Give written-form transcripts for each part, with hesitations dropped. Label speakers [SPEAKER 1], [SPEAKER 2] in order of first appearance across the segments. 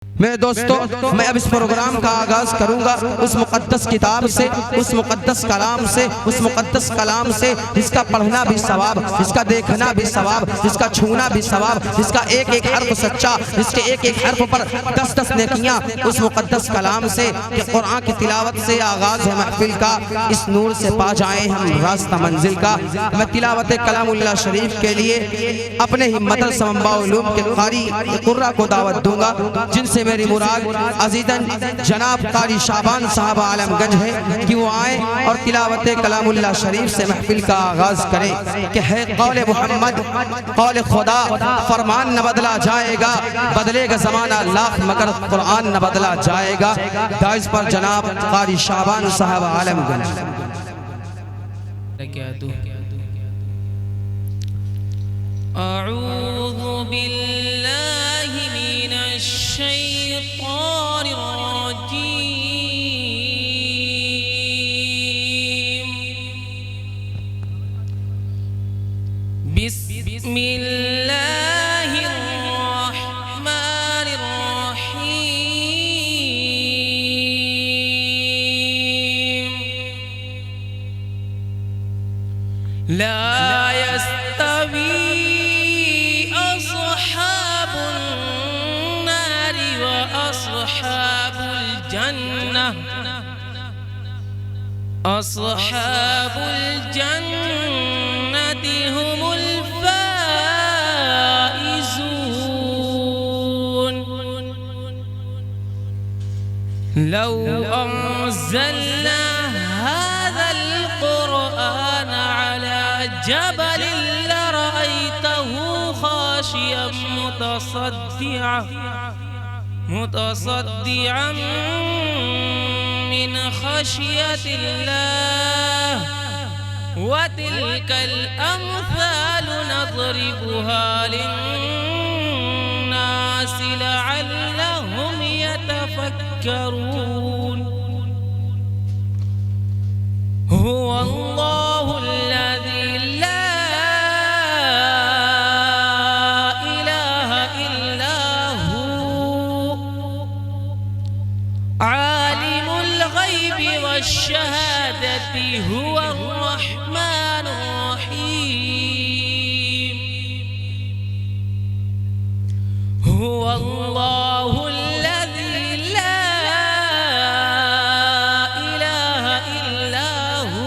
[SPEAKER 1] मेरे दोस्तों, मैं अब इस प्रोग्राम का आगाज़ करूंगा उस मुक़द्दस किताब से, उस मुक़द्दस कलाम से, उस मुक़द्दस कलाम से जिसका पढ़ना भी सवाब, जिसका देखना भी सवाब, जिसका छूना भी सवाब, जिसका एक एक हर्फ सच्चा, जिसके एक एक हर्फ पर 10-10 नेकियां, उस मुक़द्दस कलाम से कि कुरान की तिलावत से आगाज़ है महफिल का। इस नूर से पा जाएं हम रास्ता मंजिल का। मैं तिलावत कलामुल्लाह शरीफ के लिए अपने ही मदरसा मंबा-उल-उलूम के कारी कुर्रा को दावत दूंगा, जिनसे मेरी मुराद अजीजन जनाब कारी शाबान साहब आलमगंज है कि वो आए और तिलावत कलामुल्लाह शरीफ से महफिल का आगाज करें कि है कौले मोहम्मद कौले खुदा, फरमान न बदला जाएगा, बदलेगा ज़माना लाख मगर कुरान न बदला जाएगा। दाइज पर जनाब कारी शाबान साहब आलमगंज।
[SPEAKER 2] अऊज़ु बिल्लाहि मिनश शैतानिर रजीम। बिस्मिल्लाहिर रहमानिर रहीम। ला यस्तवी अस्हाबुल जन्नति हुमुल फाइज़ून। लौ अंज़लना हाज़ल क़ुरआन अला जबलिन लरअयतहु ख़ाशियम मुतसद्दिअन मिन खशियतिल्लाह व तिल्कल अम्सालु नज़रिबुहा लिन्नासि लअल्लहुम यतफक्करून। हुवल्लाहु अल्लज़ी ला इलाहा इल्ला हु आलिमुल गैबि वश्शहादति हुवर रहमानुर रहीम। हुवल्लाहु अल्लज़ी ला इलाहा इल्ला हु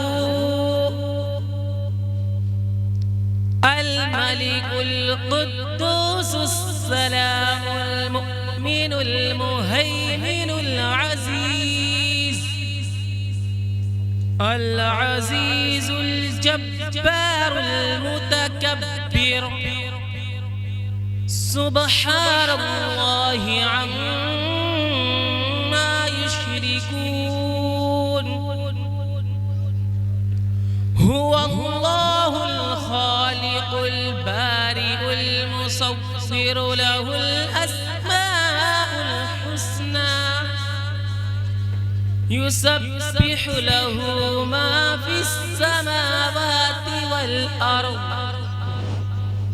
[SPEAKER 2] अल मलिकुल कुद्दूसुस सलामुल मुमिनुल मुहैमिनुल अज़ीज़ुल जब्बारुल मुतकब्बिर। सुब्हानल्लाहि अम्मा युश्रिकून। हुवल्लाहुल खालिकुल बारिउल मुसव्विरु लहुल अस्माउल हुस्ना युसब्बिहु लहु मा फिस समावाति वल अर्द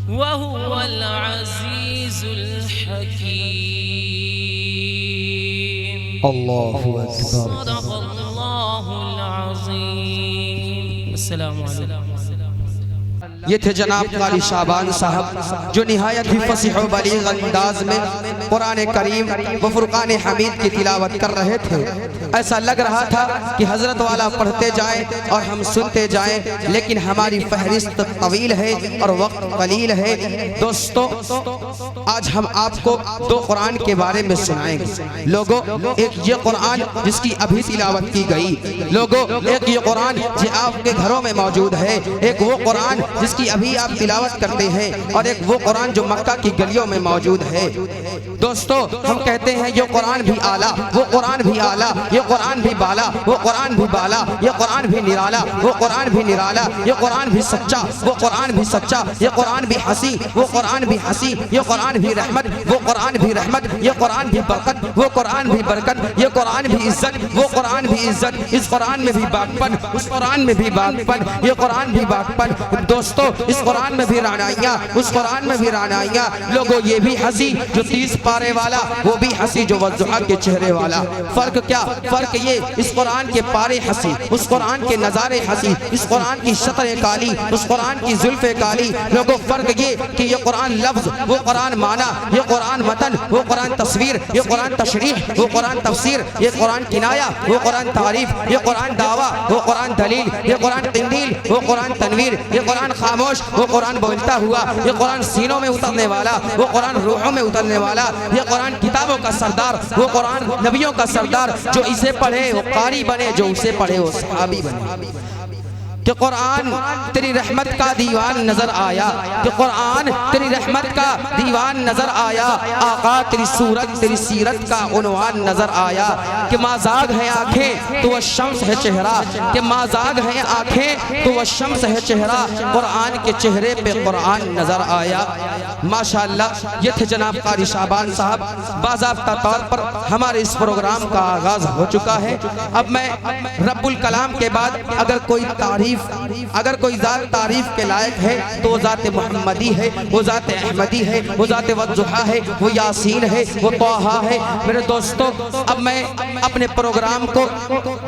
[SPEAKER 2] व हुवल अज़ीज़ुल हकीम।
[SPEAKER 1] अल्लाहु अकबर।
[SPEAKER 2] सदक़ल्लाहुल अज़ीम। अस्सलामु अलैकुम।
[SPEAKER 1] ये थे जनाब कारी शाबान साहब जो निहायत ही फसीह व बलीग अंदाज में कुरान करीम व फुरकान हमीद की तिलावत कर रहे थे। ऐसा लग रहा था कि हजरत वाला पढ़ते जाएं और हम सुनते जाएं, लेकिन हमारी फहरिस्त तवील है और वक्त कलील है। दोस्तों, आज हम आपको दो कुरान के बारे में सुनाएंगे। लोगों, एक ये कुरान जिसकी अभी तिलावत की गई, लोगों एक ये कुरान जो आपके घरों में मौजूद है, एक वो कुरान जिसकी अभी आप तिलावत करते हैं, और एक वो कुरान जो मक्का की गलियों में मौजूद है। दोस्तों, हम कहते हैं ये कुरान भी आला, वो कुरान भी आला, ये कुरान भी बाला, वो कुरान भी बाला, ये कुरान भी निराला, वो कुरान भी निराला, ये कुरान भी सच्चा, वो कुरान भी सच्चा, ये कुरान भी हंसी, वो कुरान भी हंसी, ये कुरान भी रहमत, वो कुरान भी रहमत, ये कुरान भी बरकत, वो कुरान भी बरकत, ये कुरान भी इज्जत, वो कुरान भी इज्जत। इस कुरान में भी बागपन, उस कुरान में भी बागपन, ये कुरान भी बागपन। दोस्तों, दोस्तों इस कुरान में भी रानाइयाँ, उस कुरान में भी रानाइयाँ। लोगों ये भी हंसी जो 30 पारे वाला, वो भी हंसी जो वज़ुहा के चेहरे वाला। फर्क क्या? फर्क ये, इस कुरान के पारे हंसी, उस कुरान के नज़ारे हंसी, इस कुरान की शतरें काली, उस कुरान की जुल्फ़े काली। लोगों फर्क ये कि ये कुरान लफ्ज़, वो कुरान माना, ये कुरान मतन, वो कुरान तस्वीर, ये कुरान तशरीह, वो कुरान तफसीर, ये कुरान किनाया, वो कुरान तारीफ, ये कुरान दावा, वो कुरान दलील, ये कुरान किंदील, वो कुरान तनवीर, ये कुरान खामोश, वो कुरान बोलता हुआ, ये कुरान सीनों में उतरने वाला, वो कुरान रूहों में उतरने वाला, ये कुरान किताबों का सरदार, वो कुरान नबियों का सरदार। जो इसे पढ़े वो कारी बने, जो उसे पढ़े वो सहाबी बने। कि कुरान तेरी रहमत का दीवान नजर आया, कि कुरान तेरी रहमत का दीवान नजर आया। आका तेरी सूरत तेरी सीरत का उन्वान नजर आया। कि माज़ाग है आंखें तो वह शम्स है चेहरा, कि माज़ाग है आंखें तो वह शम्स है चेहरा। कुरान के चेहरे पे कुरान नजर आया। माशाअल्लाह ये थे जनाब कारी शाबान साहब। बाज़ाब्ता तौर पर हमारे इस प्रोग्राम का आगाज हो चुका है। अब मैं रब्बुल कलाम के बाद अगर कोई तारीफ, अगर कोई ज़ात तारीफ के लायक है तो वो ज़ात मोहम्मदी है, वो ज़ात अहमदी है, वो ज़ात वज़ुहा है, वो यासीन है, वो तौहा है। मेरे दोस्तों अब मैं अपने प्रोग्राम को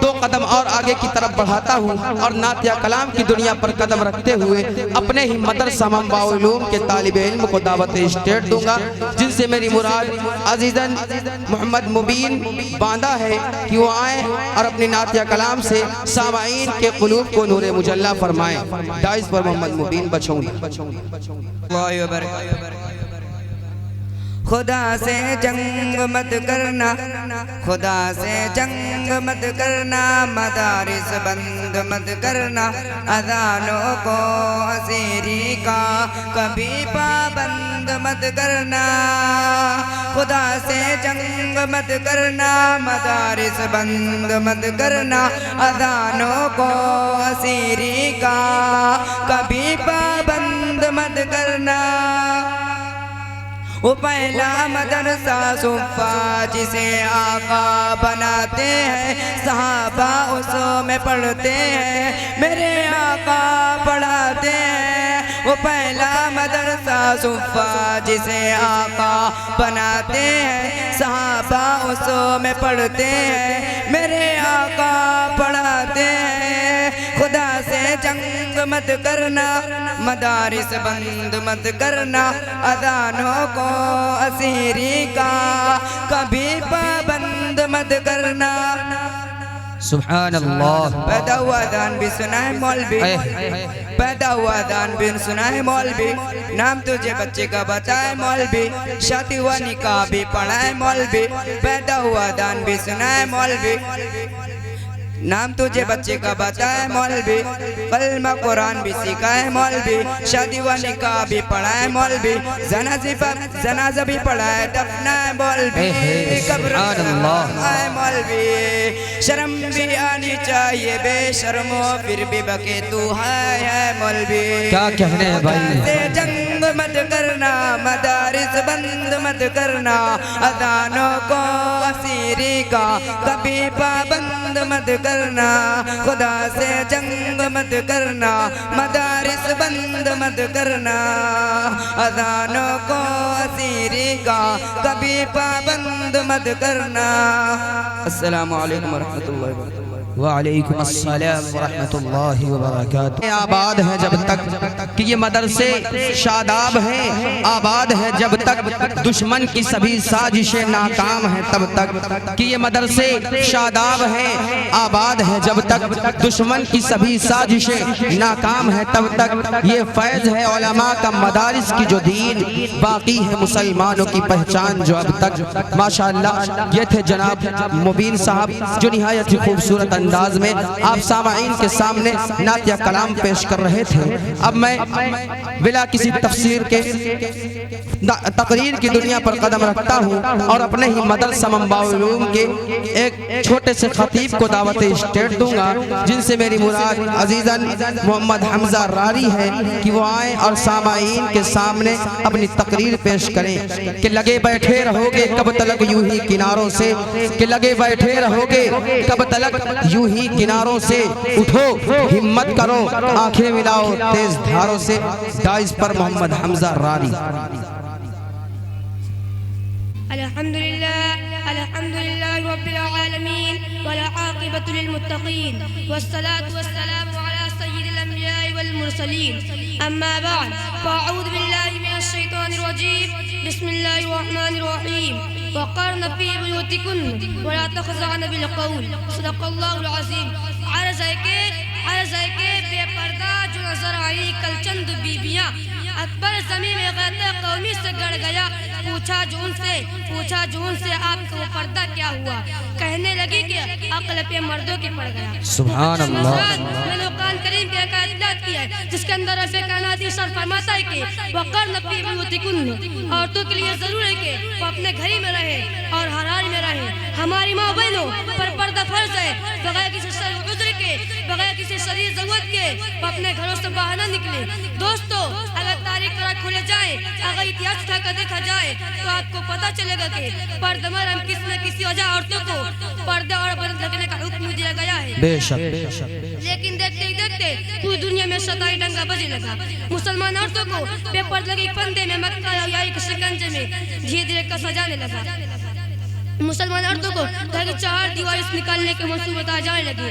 [SPEAKER 1] 2 कदम और आगे की तरफ बढ़ाता हूँ और नात या कलाम की दुनिया पर कदम रखते हुए अपने ही मदरसा मंबा-उल-उलूम के तालिबे इल्म को दावत स्टेट दूंगा, जिनसे मेरी मुराद अजीज़न मोहम्मद मुबीन बांधा है कि वो आए और अपनी नात या कलाम से सामाईन के क़ुलूब को नूर मुजल्ला फरमाएं। दाइस पर मोहम्मद मुबीन बचौंगी।
[SPEAKER 3] खुदा से जंग मत करना, खुदा से जंग मत करना, मदारिस बंद मत करना, अज़ानों को असीरी का कभी पाबंद मत करना। खुदा से जंग मत करना, मदारिस बंद मत करना, अज़ानों को असीरी का कभी पाबंद मत करना। वो पहला मदरसा सुफ़ा जिसे आका बनाते हैं, सहाबा उसमें पढ़ते हैं, मेरे आका पढ़ाते हैं। वो पहला मदरसा सुफ़ा जिसे आका बनाते हैं, सहाबा उसमें पढ़ते हैं, मेरे आका पढ़ाते हैं। खुदा से जंग मत करना, मदारिस बंद मत करना, अज़ानों को असीरी का कभी पाबंद मत करना।
[SPEAKER 1] सुभान अल्लाह।
[SPEAKER 3] पैदा हुआ अज़ान भी सुनाए मौलवी, पैदा हुआ अज़ान भी सुनाए मौलवी, नाम तुझे बच्चे का बताए मौलवी, शादी हुआ निकाह भी पढ़ाए मौलवी, पैदा हुआ अज़ान भी सुनाए मौलवी, नाम तुझे बच्चे का बताए मौलवी, कलमा कुरान भी सिखाए मौलवी, शादी व निकाह भी पढ़ाए मौलवी, जनाजा भी पढ़ाए दफनाए मौलवी, कब्र आए मौलवी। शर्म भी आनी चाहिए बेशर्मो, फिर भी बके तू है मौलवी।
[SPEAKER 1] क्या कहने हैं भाई?
[SPEAKER 3] से जंग मत करना, मदारिस बंद मत करना, अज़ानों को असीरी का कभी पाबंद मत करना। खुदा से जंग मत करना, मदारिस बंद मत करना, अज़ानों को असीरी का कभी पाबंद मत करना। अस्सलामु अलैकुम वरहमतुल्लाहि वबरकातुहू।
[SPEAKER 1] वालेकुम अस्सलाम वरहमतुल्लाहि वबरकातुहू। आबाद है जब तक कि ये मदरसे शादाब हैं, आबाद है जब तक दुश्मन की सभी साजिशें नाकाम हैं तब तक कि ये मदरसे शादाब हैं, आबाद है जब तक दुश्मन की सभी साजिशें नाकाम हैं तब तक। ये फैज़ है उलमा का मदारिस की जो दीन बाकी है मुसलमानों की पहचान जो अब तक। माशाअल्लाह ये थे जनाब मुबीन साहब जो निहायत ही खूबसूरत अंदाज में आप सामाईन के सामने नात या कलाम पेश कर रहे थे। अब मैं बिला किसी तफसीर के तकरीर की दुनिया पर कदम रखता हूँ और अपने ही मदरसा मंबा-उल-उलूम के एक छोटे से खतीब को दावत स्टेट दूंगा, जिनसे मेरी मुराद अजीज़न मोहम्मद हमजा रारी है कि वो आए और सामाईन के सामने अपनी तकरीर पेश करें। कि लगे बैठे रहोगे कब तलक यूं ही किनारों से, कि लगे बैठे रहोगे कब तलक यूं ही किनारों से उठो, हिम्मत करो, आंखें मिलाओ तेज धारों से। दाइस पर मोहम्मद हमजा रानी।
[SPEAKER 4] अल्हम्दुलिल्लाह रब्बिल आलमीन वल आक़िबतु लिल मुत्तक़ीन वस्सलातु वस्सलामु अला सय्यिदिल अंबिया'i वल मुरसलीन अम्मा बअद फ़अऊज़ु बिल्लाहि मिनश शैतानिर रजीम बिस्मिल्लाहिर रहमानिर रहीम वक़र्न फ़ी बुयूतिकुन्न वला तख़ज़अन बिल क़ौल सदक़ल्लाहुल अज़ीम। अर्ज़ है के बेपर्दा जो नजर आई कल चंद बीबियाँ, अकबर ज़मीन में गैरत कौमी से गड़ गया। पूछा जो उनसे आपका वो पर्दा क्या हुआ? कहने लगी कि अक्ल पे मर्दों के पड़ गया।
[SPEAKER 1] सुभान अल्लाह।
[SPEAKER 4] मैंने कुरान करीम की आयत की है जिसके अंदर रफ़े कायनात इरशाद फरमाता है कि वक़र्न फ़ी बुयूतिकुन्न, औरतों के लिए जरूर है कि वो अपने घर ही में रहे और हराम में रहे। हमारी माँ बहनों पर पर्दा फर्ज है, बगैर किसी उज़्र के, बगैर किसी शरीर ज़रूरत के वो अपने घरों से बाहर न निकले। दोस्तों, अगर तारीख खुले जाए, अगर इतिहास उठाकर देखा जाए तो आपको पता चलेगा कि पर्दमर हम किसी न किसी वजह औरतों को पर्दे और बंद रखने का हुक्म दिया गया है।
[SPEAKER 1] बेशक।
[SPEAKER 4] लेकिन देखते ही देखते पूरी दुनिया में शताई डंगा बजने लगा। मुसलमान औरतों को बेपर्दगी के फंदे में, मक्का या के शिकंजे में धीरे धीरे कसा जाने लगा। मुसलमान औरतों को घर की चार दीवार से निकालने के मंसूबे बताए जाने लगे।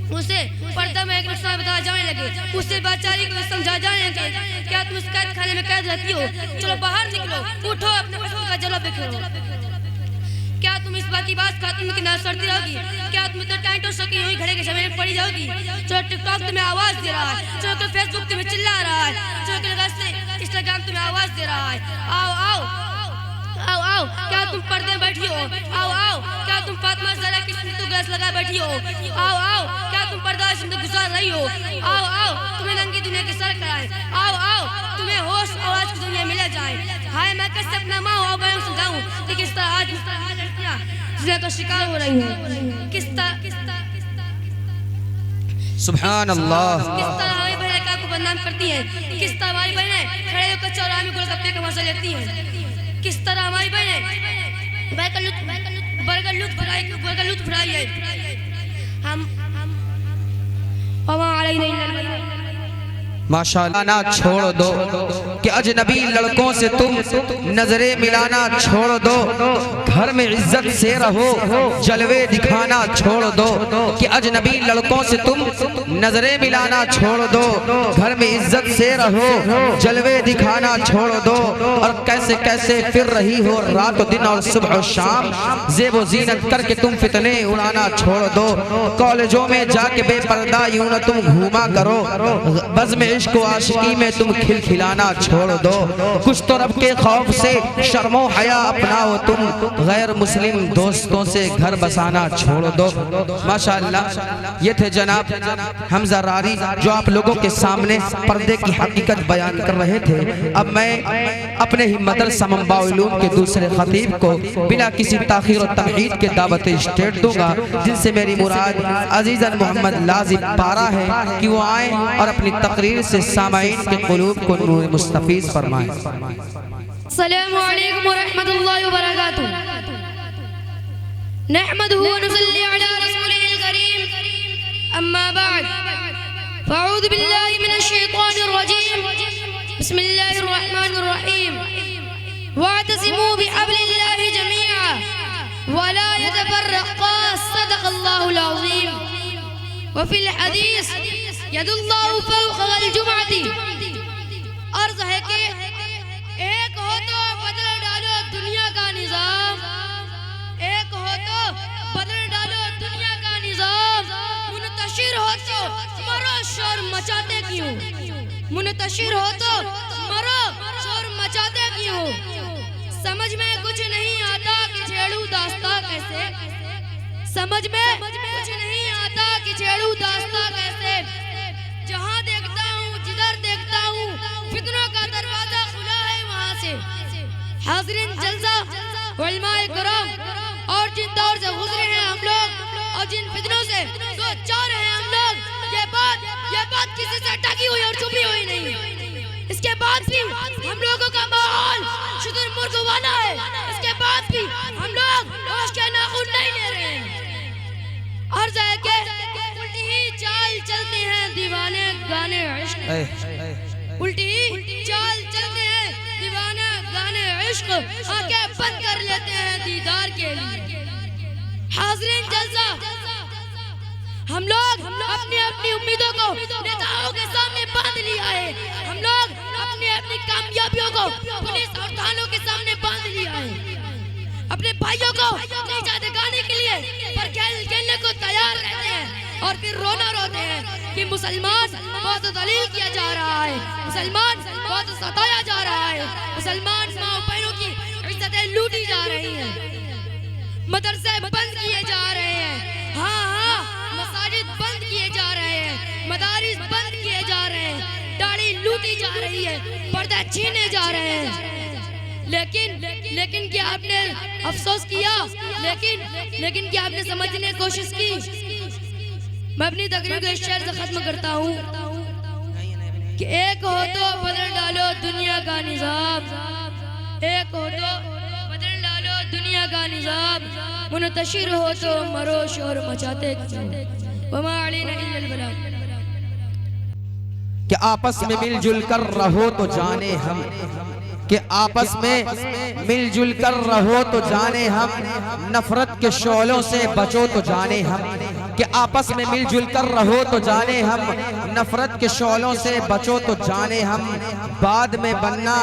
[SPEAKER 4] उसे पर्दा में एक नुकसान बताया जाने लगे। उसे बेचारी को समझा जाने लगे, क्या तुम इस कैद खाने में कैद रहती हो? चलो बाहर निकलो, उठो, अपने पसंद का जलो बिखेरो। क्या तुम इस बात की बात खातून की नाज करती रहोगी? क्या तुम इतना टाइट हो सकी हुई घड़े के समय में पड़ी जाओगी? चलो टिकटॉक तुम्हें आवाज दे रहा है, चलो कि फेसबुक तुम्हें चिल्ला रहा है, चलो कि इंस्टाग्राम तुम्हें आवाज दे रहा है, आओ आओ आओ आओ। क्या तुम पर्दे में बैठी हो? आओ आओ। क्या तुम फातिमा ज़हरा की सुन्नत गैस लगा बैठी हो? आओ आओ। क्या तुम पर्दा जिंदगी गुजार रही हो? आओ आओ। तुम्हें नंगी दुनिया की सर कराए, आओ आओ। तुम्हें होश और आज की दुनिया मिले जाए। हाय, मैं कैसे अपना माँ और बहन समझाऊं कि किस तरह आज लड़कियां जिना का शिकार हो रही हैं, किस तरह
[SPEAKER 1] सुभान अल्लाह।
[SPEAKER 4] किस तरह हमारी बहनें का को बदनाम करती हैं, किस तरह हमारी बहनें खड़े होकर चौराहे में गोलगप्पे का मजा लेती हैं, किस तरह हमारी बहनें बर्गर लुत्फ उठाई है। हम
[SPEAKER 1] माशाअल्लाह ना छोड़ दो कि अजनबी लड़कों से तुम नजरे मिलाना छोड़ दो। घर में इज्जत से रहो, जलवे दिखाना छोड़ दो कि अजनबी लड़कों से तुम नजरे मिलाना छोड़ दो। घर में इज्जत से रहो, जलवे दिखाना छोड़ दो। और कैसे कैसे फिर रही हो रात दिन और सुबह शाम, ज़ेबो ज़ीनत करके तुम फितने उड़ाना छोड़ दो। कॉलेजों में जाके बेपर्दा यूं न तुम घूमा करो, बज़ में इश्क व आशिकी में तुम खिलखिलाना छोड़ दो। कुछ तो रब के खौफ से शर्मो हया अपनाओ, तुम गैर मुस्लिम दोस्तों से घर बसाना छोड़ दो। माशाअल्लाह, ये थे जनाब हमजा रानी जो आप लोगों के सामने पर्दे की हकीकत बयान कर रहे थे। अब मैं अपने ही मदरसा मंबा-उल-उलूम के दूसरे खतीब को बिना किसी ताखीर और तमहीद के दावत स्टेट दूंगा, जिनसे मेरी मुराद अजीज़न मोहम्मद लाजिम पारा है कि वो आए और अपनी तकरीर से सामाईन के क़ुलूब को नूर मुस्तफ़ीज़ फरमाएं।
[SPEAKER 4] अस्सलामु अलैकुम व रहमतुल्लाहि व बरकातुहू। नहमदुहु व नुसल्ली अला रसूलिहिल करीम, अम्मा बअद। फ़अऊज़ु बिल्लाहि मिनश शैतानिर रजीम, बिस्मिल्लाहिर रहमानिर रहीम। वअतसिमू बिहब्लिल्लाहि जमीअन व ला यतफर्रक़ू, सदक़ल्लाहुल अज़ीम। व फ़िल हदीस यदुल्लाहु फ़ौक़ल जुमअती। अर्ज़ है कि एक हो तो बदल डालो दुनिया का निज़ाम, एक हो तो बदल डालो दुनिया का निज़ाम। मुनतशिर हो तो मरो शोर मचाते क्यों, मुनतशिर हो तो मरो शोर मचाते क्यों। समझ में कुछ नहीं आता कि छेड़ू दास्तां कैसे, समझ में कुछ नहीं आता कि छेड़ू दास्तां कैसे। जहाँ देखता हूँ, जिधर देखता हूँ, फितनों का दरवाजा खुला है वहाँ से। हाज़रीन जलसा, उलमाए किराम, और जिन दौर से गुजरे हैं हम लोग और जिन फितनों से दो चार हैं हम लोग, ये बात किसी से टकी हुई और छुपी हुई नहीं। इसके बाद भी हम लोगों का माहौल शुतुरमुर्ग वाला है, इसके बाद भी हम लोग होश के नाखून नहीं ले रहे हैं। अर्ज़ है कि उल्टी ही चाल चलते हैं दीवाने गाने इश्क, उल्टी ही चाल चलते हैं दीवाने गाने इश्क, आंखें बंद कर लेते हैं दीदार के लिए। हाज़रीन जलसा, हम लोग अपनी अपनी उम्मीदों को नेताओं के सामने बांध लिया है, हम लोग अपनी अपनी कामयाबियों को पुलिस और थानों के सामने बांध लिया है, अपने भाइयों को नीचा दिखाने के लिए पर खेलने को तैयार रहते हैं और फिर रोना रोते हैं कि मुसलमान बहुत दलील किया जा रहा है, मुसलमान बहुत सताया जा रहा है, मुसलमान माँ बहनों की इज्जतें लूटी जा रही हैं, मदरसे बंद किए जा रहे हैं, हाँ हाँ मसाजिद बंद किए जा रहे हैं, मदारिस बंद किए जा रहे हैं, दाढ़ी लूटी जा रही है, पर्दे छीने जा रहे हैं। लेकिन क्या आपने अफसोस किया? लेकिन क्या आपने समझने की कोशिश की? मैं अपनी तकरीर को इस शेर से खत्म करता हूँ कि एक हो तो बदल डालो दुनिया का निज़ाम, एक हो तो बदल डालो दुनिया का निज़ाम, मुनतशिर हो तो मरो शोर मचाते वमा अलैना इल्लल बलाग।
[SPEAKER 1] कि आपस में मिलजुल कर रहो तो जाने हम, कि आपस में मिलजुल कर रहो तो जाने हम, नफरत के शोलों से बचो तो जाने हम, कि आपस में मिलजुल कर रहो तो जाने हम, नफरत के शोलों से बचो तो जाने हम, बाद में बनना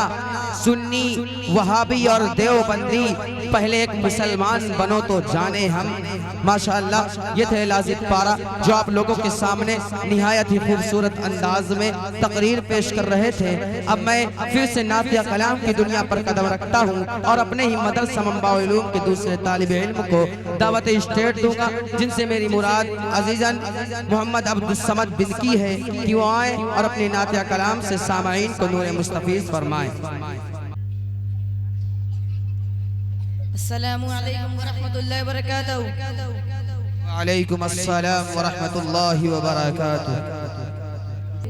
[SPEAKER 1] सुन्नी वहाबी और देवबंदी, पहले एक मुसलमान बनो तो जाने हम। माशाअल्लाह, ये थे लाजिद पारा जो आप लोगों के सामने निहायत ही खूबसूरत अंदाज में तकरीर पेश कर रहे थे। अब मैं फिर से नातिया कलाम की दुनिया पर कदम रखता हूँ और अपने ही मदरसा मंबाउल उलूम के दूसरे तालिब इल्म को दावत स्टेट दूंगा, जिनसे मेरी मुराद अजीजन मोहम्मद अब्दुल समद बिदकी है कि वो आए और अपनी नातिया कलाम से सामाईन को नूर मुस्तफीज़ फरमाएं।
[SPEAKER 5] अस्सलामु अलैकुम व रहमतुल्लाहि व बरकातहू।
[SPEAKER 1] वालेकुम अस्सलाम व रहमतुल्लाहि व बरकातहू।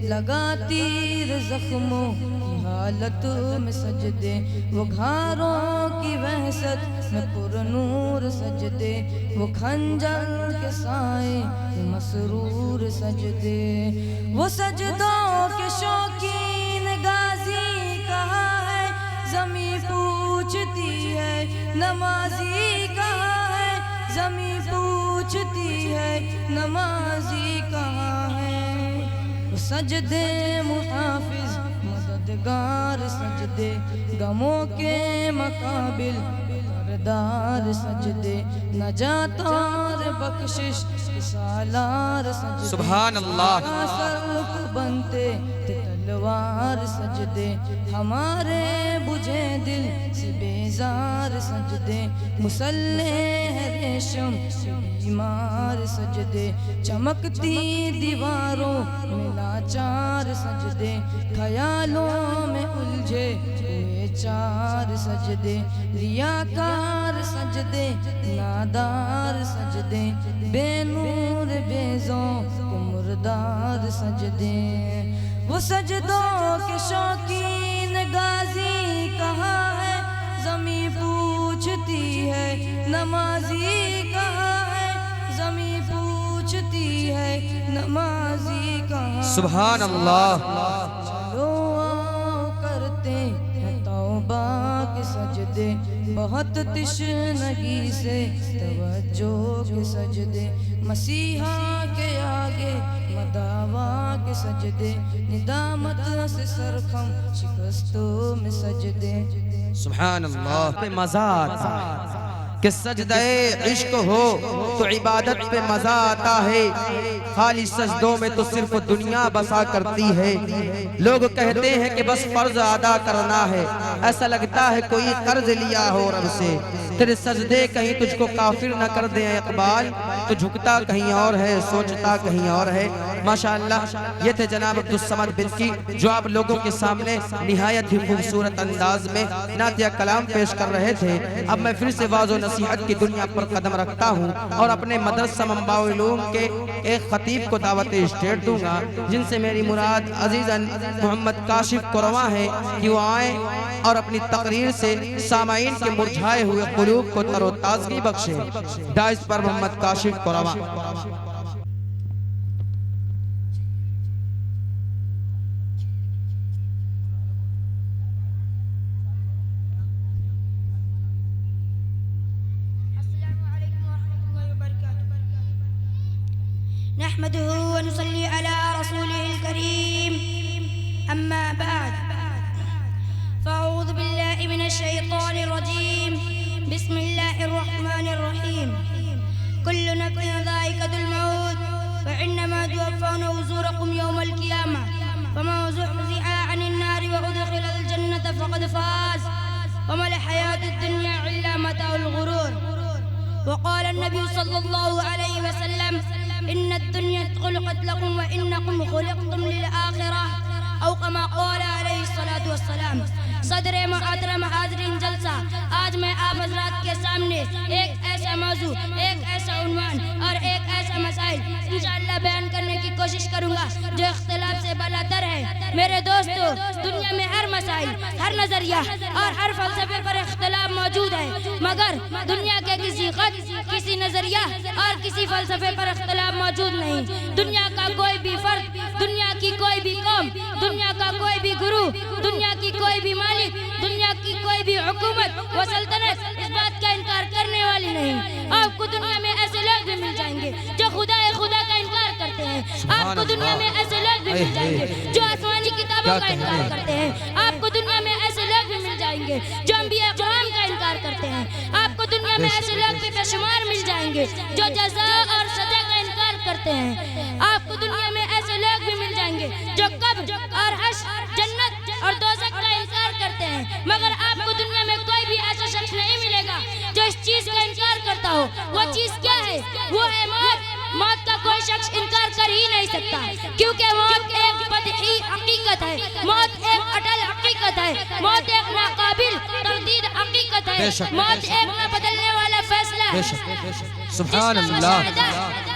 [SPEAKER 5] लगा तीर जख्मों की हालत में सजदे, वो घारों की वहशत में पुरनूर सजदे, वो खंजर के साए मसरूर सजदे, वो सजदों के शौकीन गाजी कहा है, ज़मीं पूछती है नमाजी कहाँ है, ज़मीं पूछती है नमाजी कहाँ है। वो सजदे मुहाफिज मददगार सजदे, गमों के मकाबिल सरदार सजदे, नजात और बख्शिश सालार सजदे,
[SPEAKER 1] सुभान अल्लाह।
[SPEAKER 5] सल्क बनते तलवार सजदे, हमारे बुझे दिल से बेजार सजदे, मुसल्ले है रेशम बीमार सजदे, चमकती दीवारों में लाचार सजदे, ख्यालों में उलझे हुए चार सजदे, रियाकार सजदे नादार सजदे, बेनूर बेज़ों के मुर्दार सजदे, वो सजदों के शौकीन गाजी कहाँ है, ज़मीं पूछती है नमाजी कहाँ है, ज़मीं पूछती है नमाजी कहाँ।
[SPEAKER 1] सुभान अल्लाह।
[SPEAKER 5] चलो आओ करते हैं तौबा के सजदे, बहुत तिश्नगी से तवज्जो के सजदे, मसीहा के आगे मदावा के सजदे, निदामत से सरखम शिकस्तों में सजदे।
[SPEAKER 1] सुभान अल्लाह। पे मजा आता है कि सजदे इश्क हो तो इबादत पे मजा आता है, खाली सजदों में तो सिर्फ दुनिया बसा करती है। लोग कहते हैं कि बस फर्ज अदा करना है, ऐसा लगता है कोई कर्ज लिया हो रब से। तेरे सजदे कहीं तुझको काफिर न कर दे इकबाल, तो झुकता कहीं और है सोचता कहीं और है। माशाअल्लाह, ये थे जनाब अब्दुल समद बिदकी जो आप लोगों के सामने निहायत ही खूबसूरत अंदाज में नातिया कलाम पेश कर रहे थे। अब मैं फिर से वाज़ो नसीहत की दुनिया पर कदम रखता हूँ और अपने मदरसा मंबाउल उलूम के एक खतीब को दावत स्टेट दूंगा, जिनसे मेरी मुराद अजीजन मोहम्मद काशिफ कुरवा है कि वो आए और अपनी तकरीर से सामाईन के मुरझाए हुए कुलूब को तरोताजगी बख्शे। दाइस पर मोहम्मद काशिफ कुरवा।
[SPEAKER 4] नहमदुहु व नुसल्ली अला रसूलिल करीम, अम्मा बाद, फ़अऊज़ु बिल्लाहि मिनश शैतानिर रजीम, बिस्मिल्लाहिर रहमानिर रहीम। कुल्लु नफ्सिन ज़ाइक़तुल मौत व इन्नमा तुवफ़्फ़ौना उजूरकुम यौमल क़ियामह फमन ज़ुहज़िहा अनिन नारि व उदख़िलल जन्नता फ़क़द फ़ाज़ वमल हयातुद दुन्या इल्ला मताउल गुरूर। वक़ाल अन्नबी सल्लल्लाहु अलैहि वसल्लम इन्नद दुन्या खुलिक़त लकुम व इन्नकुम खुलिक़्तुम लिल आखिरह औ कमा क़ाल अलैहि सलातु वस्सलाम। सदर मुहतरम हाज़रीन जलसा, आज मैं आप हज़रात के सामने एक ऐसा मौजू, एक ऐसा उन्वान और एक ऐसा मसाइल इंशाअल्लाह बयान करने की कोशिश करूँगा जो इख्तिलाफ से बलातर है। मेरे दोस्तों, दुनिया में हर मसाइल, हर नज़रिया और हर फ़लसफ़े पर इख्तिलाफ मौजूद है, मगर दुनिया के किसी ख़त, किसी नज़रिया और किसी फ़लसफ़े पर इख्तिलाफ मौजूद नहीं। दुनिया का कोई भी फर्द, दुनिया की कोई भी कौम, दुनिया का कोई भी गुरु, दुनिया की कोई भी मालिक, दुनिया की कोई भी हुकूमत व सल्तनत इस बात का इनकार करने वाली नहीं। आपको दुनिया में ऐसे लोग भी मिल जाएंगे जो खुदा का इनकार करते हैं। आपको दुनिया में ऐसे लोग भी मिल जाएंगे जो आसमानी किताबों का इनकार करते हैं। आपको दुनिया में ऐसे लोग भी मिल जाएंगे जो अंबिया किराम का इनकार करते हैं। आपको दुनिया में ऐसे लोग भी बेशुमार मिल जाएंगे जो जज़ा और सजा का इनकार करते हैं। आपको दुनिया में ऐसे लोग भी मिल जाएंगे जो कब्र और हश्र, जन्नत और दोज़ख का इनकार करते हैं, मगर आपको दुनिया में कोई भी ऐसा शख्स नहीं मिलेगा जो इस चीज का इनकार करता हो। वो चीज क्या है? वो है मौत। मौत का कोई शख्स इनकार कर ही नहीं सकता, क्योंकि मौत एक बदही हकीकत है, मौत एक अटल हकीकत है, मौत एक नाकाबिल तरदीद हकीकत है, मौत एक न बदलने वाला फैसला है।
[SPEAKER 1] सुभान अल्लाह।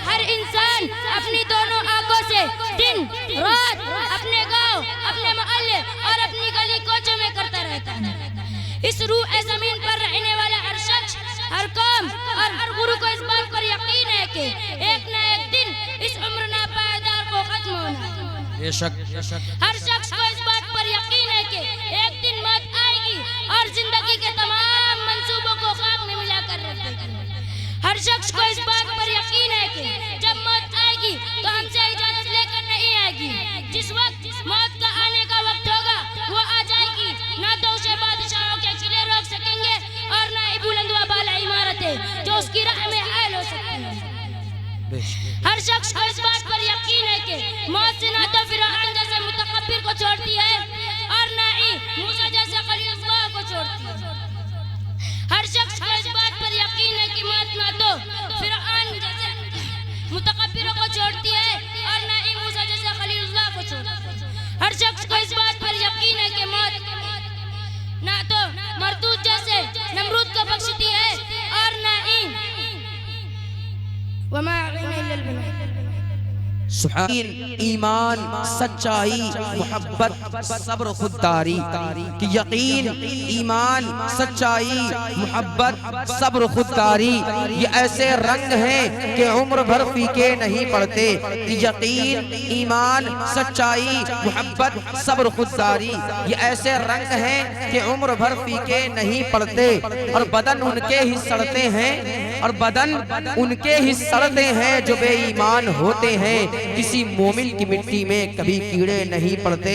[SPEAKER 4] हर इंसान अपनी दोनों आंखों से दिन रात अपने गांव, अपने मोहल्ले और अपनी गली कोचों में करता रहता है। इस रूह ज़मीन पर रहने वाला हर शख्स, हर कौम और हर गुरु को इस बात पर यकीन है कि एक न एक दिन इस उम्र नापायदार को खत्म होना है। हर शख्स को इस बात पर यकीन है कि एक दिन मौत आएगी और जिंदगी के तमाम मंसूबों को खाक में मिलाकर रख देगी। हर शख्स को इस बात पर यकीन है कि जब मौत आएगी तो हमसे इजाजत लेकर नहीं आएगी। जिस वक्त मौत का आने का वक्त होगा वो आ जाएगी, ना तो उसे बादशाहों के किले रोक सकेंगे और ना ही बुलंद व बाला इमारतें जो उसकी राह में हायल हो सकती हैं। हर शख्स को इस बात पर यकीन है कि मौत से ना तो फिरौन जैसे मुतकब्बिर को छोड़ती है और ना ही मूसा जैसे खलीलुल्लाह को छोड़ती है। हर शख्स को इस बात पर यकीन है कि मौत ना तो फिरौन जैसे मुतकब्बिरों को छोड़ती है और ना ही मूसा जैसे खलीलुल्लाह को छोड़ती है। हर शख्स को इस बात पर यकीन है कि मौत ना तो मरदूद जैसे नमरूद को बख्शती है और ना ही वमा अलैना इल्लल बलाग।
[SPEAKER 1] ईमान, सच्चाई, मोहब्बत, सब्र, खुददारी कि यकीन, ईमान, सच्चाई, मोहब्बत, सब्र, खुददारी ये ऐसे रंग हैं कि उम्र भर फीके नहीं पड़ते। यकीन, ईमान, सच्चाई, मोहब्बत, सब्र, खुददारी ये ऐसे रंग हैं कि उम्र भर फीके नहीं पड़ते और बदन उनके ही सड़ते हैं, और बदन उनके ही सड़ते हैं जो बेईमान होते हैं। किसी मोमिन की मिट्टी में कभी कीड़े नहीं पड़ते।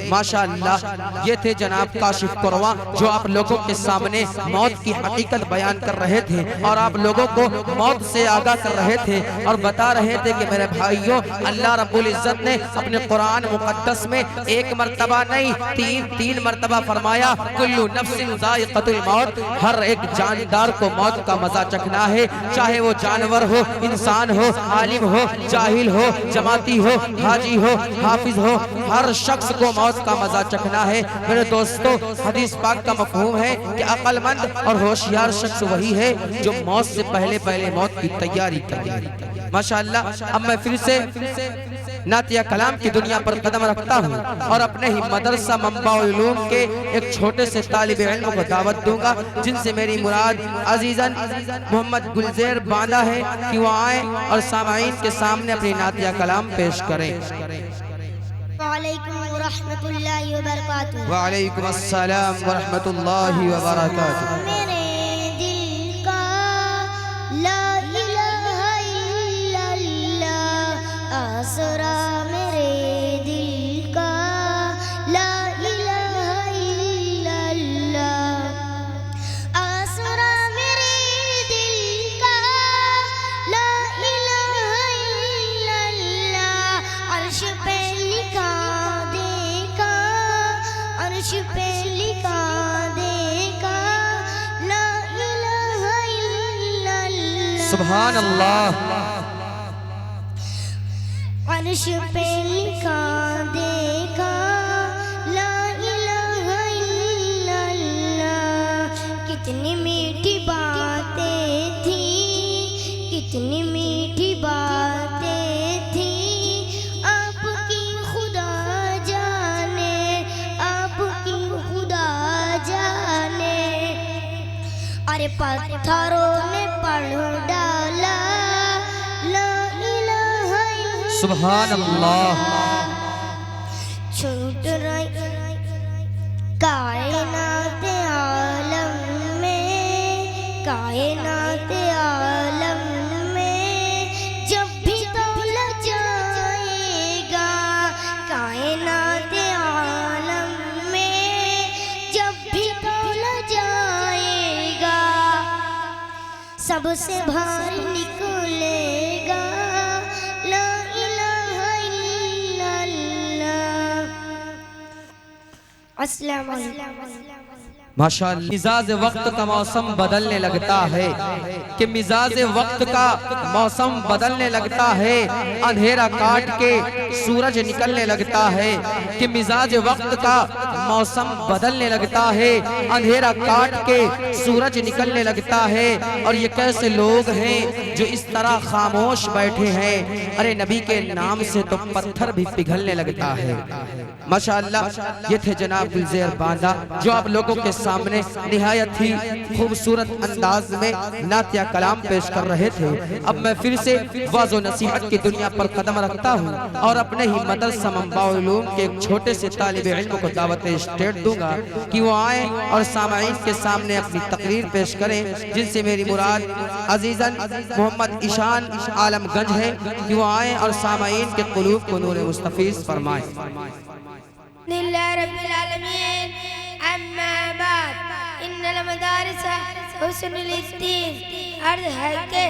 [SPEAKER 1] माशाअल्लाह, ये थे जनाब काशिफ कुरवा जो आप लोगों के सामने मौत की हकीकत बयान कर रहे थे और आप लोगों को मौत से आगाह कर रहे थे और बता रहे थे कि मेरे भाइयों, अल्लाह रब्बुल इज्जत ने अपने कुरान मुकद्दस में एक मर्तबा नहीं तीन मर्तबा फरमाया, कुल्लु नफ्सिन ज़ाइक़तुल मौत, हर एक जानदार को मौत का मजा चखना है, चाहे वो जानवर हो, इंसान हो, आलिम हो, जाहिल हो, जमाती हो, हाजी हो, हाफिज हो, हर शख्स को मौत का मजा चखना है। मेरे दोस्तों, हदीस पाक का मफहूम है कि अक्लमंद और होशियार शख्स वही है जो मौत से पहले मौत की तैयारी करे। माशाअल्लाह। अब मैं फिर से नातिया कलाम की दुनिया पर कदम रखता हूँ और अपने ही मदरसा मंबा-उल-उलूम के एक छोटे से तालिब इल्म को दावत दूंगा, जिनसे मेरी मुराद अजीजन मोहम्मद गुलजेर बांदा है कि वो आए और सामाईन के सामने अपनी नातिया कलाम पेश करें।
[SPEAKER 6] वालेकुम रहमतुल्लाहि व बरकातुहू।
[SPEAKER 1] वालेकुम अस्सलाम व रहमतुल्लाहि व बरकातुहू।
[SPEAKER 6] मेरे दिल का ला इलाहा इल्लल्लाह आसरा, मेरे दिल का ला इलाहा इल्लल्लाह आसरा, मेरे दिल का ला इलाहा इल्लल्लाह अर्श पे लिखा देखा, अर्श पे लिखा देखा ला इलाहा इल्लल्लाह।
[SPEAKER 1] सुभान अल्लाह।
[SPEAKER 6] अर्श पे लिखा देखा ला इलाहा इल्लल्लाह। कितनी मीठी बातें थी, कितनी मीठी बातें थी, आपकी खुदा जाने, आपकी खुदा जाने। अरे पत्थरों ने पढ़ डाला ला इलाहा इल्लल्लाह।
[SPEAKER 1] सुभान अल्लाह।
[SPEAKER 6] छूट रही कायनात आलम में, कायनात आलम में जब भी तौला जाएगा, कायनात आलम में जब भी तौला जाएगा, सबसे भार निकलेगा ला इलाहा इल्लल्लाह। अस्सलाम वालेकुम।
[SPEAKER 1] माशाअल्लाह। मिजाज वक्त का मौसम बदलने लगता है कि मिजाज वक्त का मौसम बदलने लगता है, अंधेरा काट के सूरज निकलने लगता है कि मिजाज वक्त का मौसम बदलने लगता है, अंधेरा काट के सूरज निकलने लगता है। और ये कैसे लोग हैं जो इस तरह खामोश बैठे हैं? अरे नबी के नाम से तो पत्थर भी पिघलने लगता है। माशाअल्लाह, ये थे जनाब गुलजेर बांदा जो आप लोगों के सामने निहायत ही खूबसूरत अंदाज में नातिया कलाम पेश कर रहे थे। अब मैं फिर से वाज़ो नसीहत की दुनिया पर कदम रखता हूँ और अपने ही मदरसा मंबा-उल-उलूम के एक छोटे से तालिब इल्म को दावत स्टेट दूंगा कि वो आए और सामाईन के सामने अपनी तकरीर पेश करें, जिनसे मेरी मुराद अजीजन मोहम्मद ईशान आलमगंज है कि वो आए और सामाईन के कुलूब को नूर मुस्तफीज़ फरमाएं।
[SPEAKER 6] लिल्लाहि रब्बिल आलमीन। अम्मा बाद, इन्नल मदारिस हुस्नुल इत्तीन। अर्ज है कि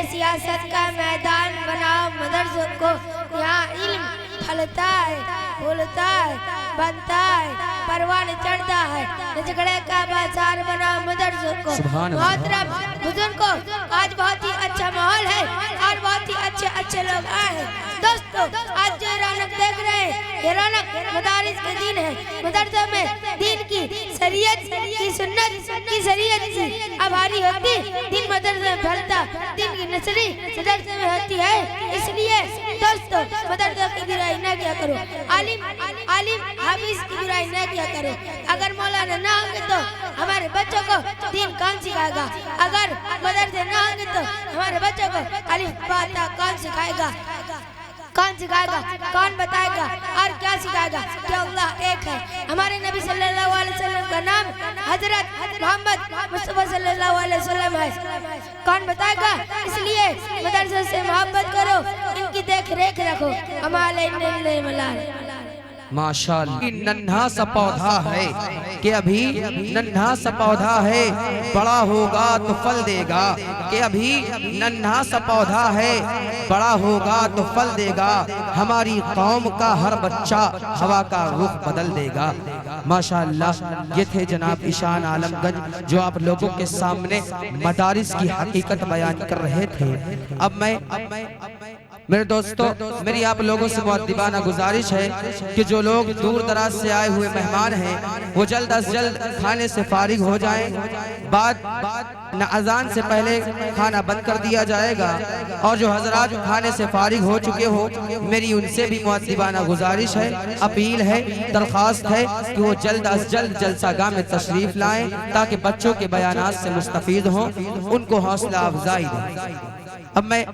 [SPEAKER 6] सियासत का मैदान बनाओ मदरसों को, यहाँ इल्म फलता है, फूलता है, बनता है, परवान चढ़ता है। झगड़े का बाजार बनाओ मदरसों को। मोहतरम बुजुर्गों, आज बहुत ही अच्छा माहौल है और बहुत ही अच्छे लोग आए हैं। दोस्तों, आज जो रौनक देख रहे हैं, ये रौनक मदारिस के दिन है। मदरसों में दीन की शरीयत की सुन्नत की शरीयत की आवारी होती, दिन मदरसे में फैलता, दिन की नसरी मदरसे में होती है। इसलिए दोस्तों, मदरसे की बुराई न किया करो, आलिम हाफिज की बुराई न किया करो। अगर मौलाना ना होंगे तो हमारे बच्चों को दीन कौन सिखाएगा? अगर मदरसे ना होंगे तो हमारे बच्चों को अलिफ बा ता कौन सिखाएगा? कौन सिखाएगा? कौन बताएगा? और क्या सिखाएगा? कि अल्लाह एक है। हमारे नबी सल्लल्लाहु अलैहि वसल्लम का नाम हजरत मोहम्मद मुस्तफा सल्लल्लाहु अलैहि वसल्लम है। कौन बताएगा? इसलिए मदरसे से मोहब्बत करो, इनकी देख रेख रखो। हमारे
[SPEAKER 1] माशाअल्लाह। नन्हा सा पौधा है कि अभी नन्हा सा पौधा है, बड़ा होगा तो फल देगा। कि अभी नन्हा सा पौधा है, बड़ा होगा तो फल देगा। हमारी कौम का हर बच्चा हवा का रुख बदल देगा। माशाअल्लाह, ये थे जनाब ईशान आलमगंज जो आप लोगों के सामने मदारिस की हकीकत बयान कर रहे थे। अब मैं मेरे दोस्तों, मेरी आप लोगों से मुअद्दिबाना गुजारिश है कि जो लोग दूर दराज से आए हुए मेहमान हैं वो जल्द अज जल्द खाने से फारिग हो जाएं। बाद न अजान से पहले खाना बंद कर दिया जाएगा। और जो हजरात खाने से फारिग हो चुके हो, मेरी उनसे भी मुअद्दिबाना गुजारिश है, अपील है, दरख्वास्त है कि वो जल्द अज जल्द जलसागाह में तशरीफ लाएं ताकि बच्चों के बयानात से मुस्तफीद हों, उनको हौसला अफजाई दें। अब मैं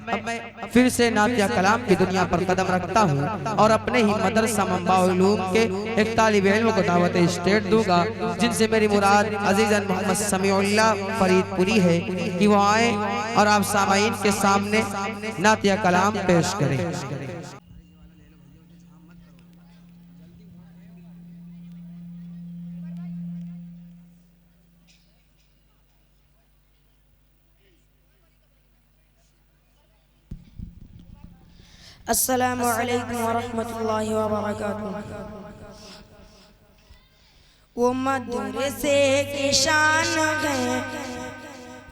[SPEAKER 1] फिर से नातिया कलाम की दुनिया पर कदम रखता हूँ और अपने ही मदरसा मंबा-उल-उलूम के एक तालिब इल्म को दावत स्टेट दूंगा, जिनसे मेरी मुराद अजीजन मोहम्मद समीउल्लाह फरीदपुरी है कि वो आए और आप सामाईन के सामने नातिया कलाम पेश करें।
[SPEAKER 6] अस्सलामु अलैकुम वरहमतुल्लाहि वबरकातुहू। वो मदरसे की शान है,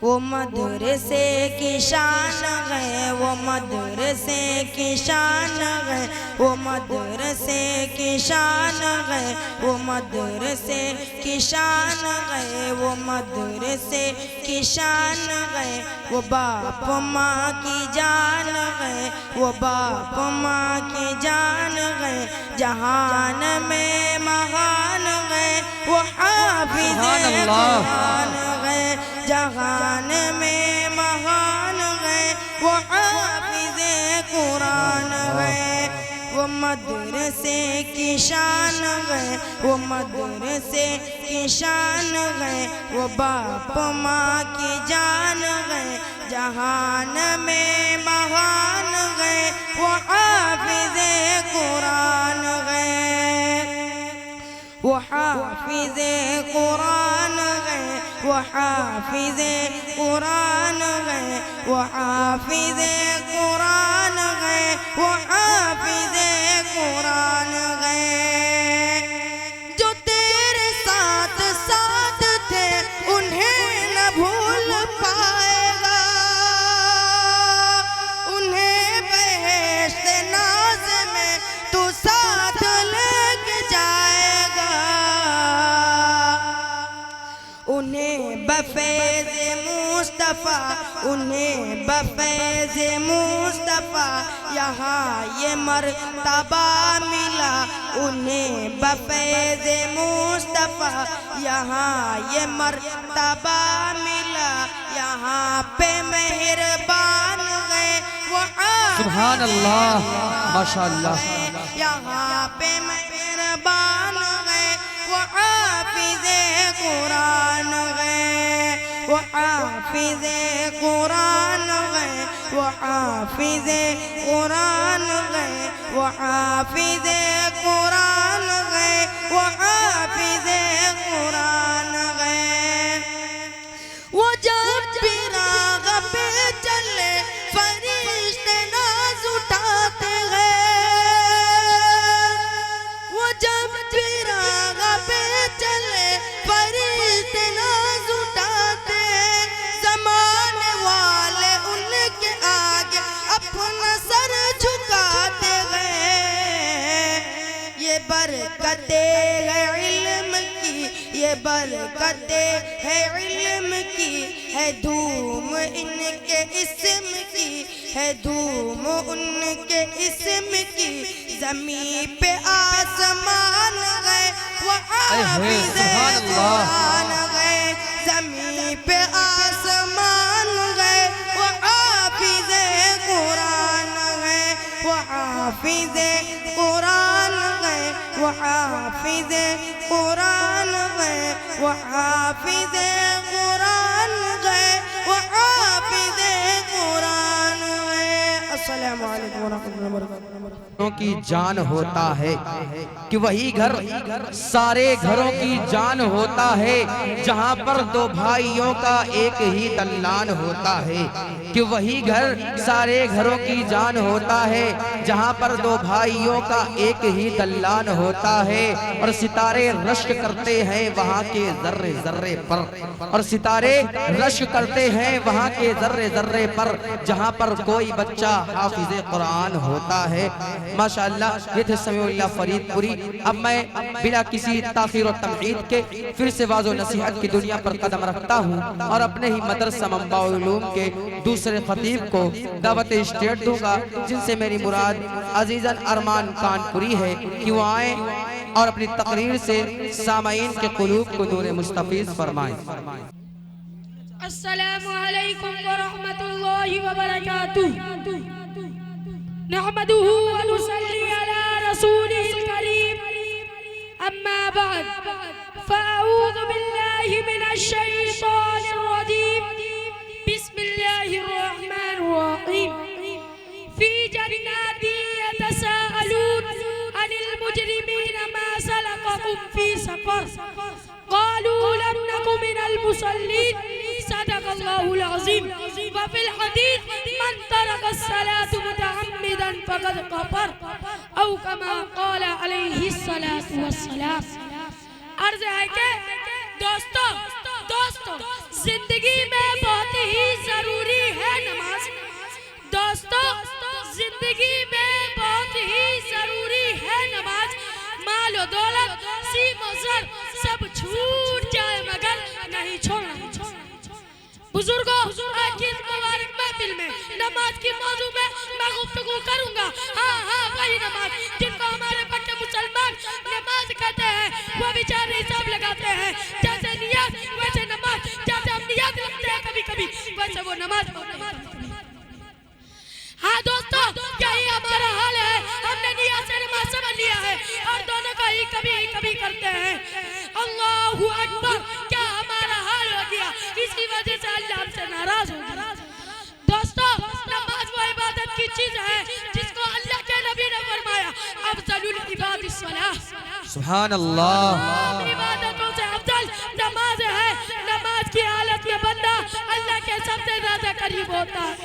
[SPEAKER 6] वो मदरसे की शान है, वो मदरसे की शान है, वो मदरसे की शान है, वो मदरसे की शान है, वो मदरसे की शान है। वो बाप माँ की जान है, वो बाप माँ की जान है, जहान में महान है, वो हाफिज़ कुरान है, जहान में महान है, वो हाफिज़ कुरान है। वो मदरसे की शान है, वो मदरसे की शान है, वो बाप माँ की जान है, जहान में महान है, वो हाफिज़ कुरान है, वो हाफिज़ कुरान है, वो हाफिज़ कुरान है, वो हाफिज़ कुरान है, वो हाफिज़ कुरान है। जो तेरे साथ साथ थे उन्हें न भूल पाएगा, उन्हें बेहेश्त नाज़ में तू साथ लेके जाएगा, उन्हें बफैज़ मुस्तफ़ा, उन्हें बफैज़ मुस्तफ़ा यहाँ ये मर्तबा मिला, उन्हें बफैज़ मुस्तफ़ा यहाँ ये मर्तबा मिला, यहाँ पे मेहरबान है वो
[SPEAKER 1] सुभान अल्लाह, माशाअल्लाह।
[SPEAKER 6] यहाँ पे मेहरबान है वो हाफिज़ कुरान है, वो हाफिज़ कुरान है, वो हाफिज़ कुरान है, वो हाफिज़ कुरान है, वो हाफिज़ कुरान है। वो जब भी राग पे चले फरिश्ते नाज़ उठाते हैं, वो जब भी राग पे चले फरिश्ते नाज़ उठाते हैं, ज़माने वाले उनके आगे अपना सर झुकाते हैं। ये बरकतें है इल्म की, ये बरकतें है इल्म की, है धूम इनके इस्म की, है धूम उनके इस्म की, ज़मीन पे आसमान गए वो हाफिज़ कुरान गए, ज़मीन पे आसमान गए वो हाफिज़ कुरान गए, वो हाफिज़ कुरान गए, वो हाफिज़ कुरान गए, वो हाफिज़ कुरान गए, वो हाफिज़ कुरान गए। अस्सलामु अलैकुम वरहमतुल्लाहि वबरकातुहू।
[SPEAKER 1] की जान होता है कि वही घर सारे घरों की जान होता है, जहाँ पर दो भाइयों का एक ही दल्लान होता है, कि वही घर सारे घरों की जान होता है, जहाँ पर दो भाइयों का एक ही दल्लान होता है। और सितारे रश्क करते हैं वहाँ के जर्रे जर्रे पर, और सितारे रश्क करते हैं वहाँ के जर्रे जर्रे पर, जहाँ पर कोई बच्चा हाफिज कुरान होता है। माशाअल्लाह ये थे समीउल्लाह फरीदपुरी। अब मैं बिना किसी ताखीर और तमहीद के फिर से वाज़ो नसीहत की दुनिया पर कदम रखता हूँ और अपने ही मदरसा मंबाउल उलूम के दूसरे खतीब को दावत स्टेट दूंगा, जिनसे मेरी मुराद अजीजन अरमान कानपुरी है कि वो आए और अपनी तकरीर से सामाईन के कुलूब को नूर मुस्तफीज़ फरमाएं।
[SPEAKER 4] अस्सलामु अलैकुम व रहमतुल्लाहि व बरकातुहू। नहमदुहु व नुसल्ली अला रसूलिल करीम। अम्मा बाद फअऊज़ु बिल्लाहि मिनश शैतानिर रजीम। बिस्मिल्लाहिर रहमानिर रहीम। फी जन्नाति यतसाअलून अनिल मुजरिमीन मा सलककुम फी सक़र क़ालू लम नकु मिनल मुसल्लीन। सदक़ल्लाहुल अज़ीम। व फ़िल हदीस मन तरकस्सलात मुतअम्मिदन फ़क़द कफ़र औ कमा क़ाल अलैहिस्सलातु वस्सलाम। अर्ज़ है कि दोस्तों जिंदगी में बहुत ही जरूरी है नमाज। दोस्तों जिंदगी में बहुत ही जरूरी है नमाज। माल और दौलत सीम और ज़र सब छूट जाए मगर नहीं छोड़ना। बुजुर्गों आज की इस मुबारक महफिल में नमाज की मौजू में मैं गुफ्तगू करूंगा। हाँ वही नमाज जिनको हमारे पक्के मुसलमान नमाज कहते हैं, वो बेचारे हिसाब लगाते हैं जैसे नियत वैसे नमाज, जैसे हम नियत लगते हैं कभी कभी वैसे वो नमाज। हाँ दोस्तों यही हमारा हाल है। हमने नियत से नमाज समझ लिया है और दोनों का ही कभी करते हैं। अल्लाहु अकबर, क्या हमारा हाल हो गया। इसकी वजह से अल्लाह हमसे नाराज हो गया। दोस्तों नमाज वो इबादत की चीज है जिसको अल्लाह के नबी ने फरमाया अफजलुल इबादिस सलाह।
[SPEAKER 1] सुभान अल्लाह।
[SPEAKER 4] इबादतों से अफजल नमाज है। नमाज की हालत में बंदा अल्लाह के सबसे ज्यादा करीब होता है।